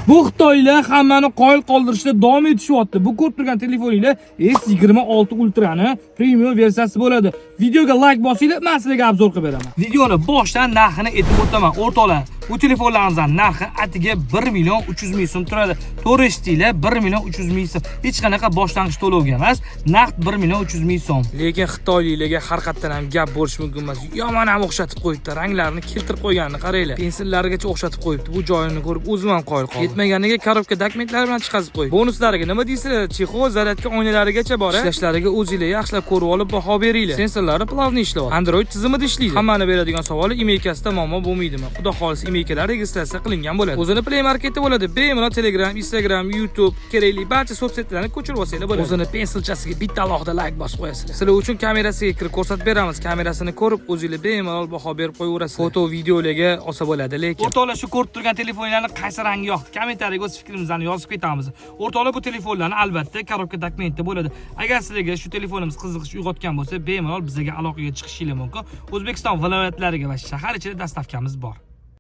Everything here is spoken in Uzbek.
Bu Xitoylar hammani qoyil qoldirishda davom etishyapti. Bu ko'rib turgan telefoninglar S26 Ultra'ni premium versiyasi bo'ladi. Videoga like bosinglar, men sizlarga obzor qilib beraman. Videoni boshdan narxini aytib o'taman. O'rtoqlar, bu telefonlarimizning narxi atiga 1.300.000 so'm turadi. To'g'ri eshitdinglar, 1.300.000 so'm. Hech qanaqa boshlang'ich to'lovga emas, naqd 1.300.000 so'm. Lekin xitoyliklarga har qatdan ham gap bo'lish mumkin emas. Yomon ham o'xshatib qo'yibdi, ranglarini keltirib qo'yganini qaranglar. Pensillarigacha o'xshatib qo'yibdi. Bu joyini ko'rib o'zim ham qoyil qoldim. Yetmaganiga korobka dokumentlari bilan chiqazib qo'ydi. Bonuslariga nima deysizlar? Chexol, zaryadka oynalarigacha bor. Ishlashlariga o'zinglar yaxshilab ko'rib olib baho beringlar. Sensorlari plavni ishlayapti. Android tizimida ishlaydi. Hammani beradigan savoli emaykasida muammo bo'lmaydimi? Xudo xolis emaykalar registratsiya qilingan bo'ladi. O'zini Play Marketda bo'ladi. Bemalol Telegram, Instagram, YouTube, kerakli barcha sotsaytlarni ko'chirib olsanglar bo'ladi. O'zini pensilchasiga bitta alohida like bosib qo'yasizlar. Sizlar uchun kamerasiga kirib ko'rsatib beramiz. Kamerasini ko'rib, o'zinglar bemalol baho berib qo'yaverasiz. Foto, videolarga olsa bo'ladi, lekin o'rtoqlar shu ko'rib turgan telefonlarni qaysi rangi yoqdi? Kommentariyaga o'z fikrimizni yozib ketamiz. O'rtoqlar, bu telefonlarni albatta korobka dokumentda bo'ladi. Agar sizlarga shu telefonimiz qiziqish uyg'otgan bo'lsa, bemalol bizga aloqaga chiqishingiz mumkin. O'zbekiston viloyatlariga va shahar ichida dastavkamiz bor.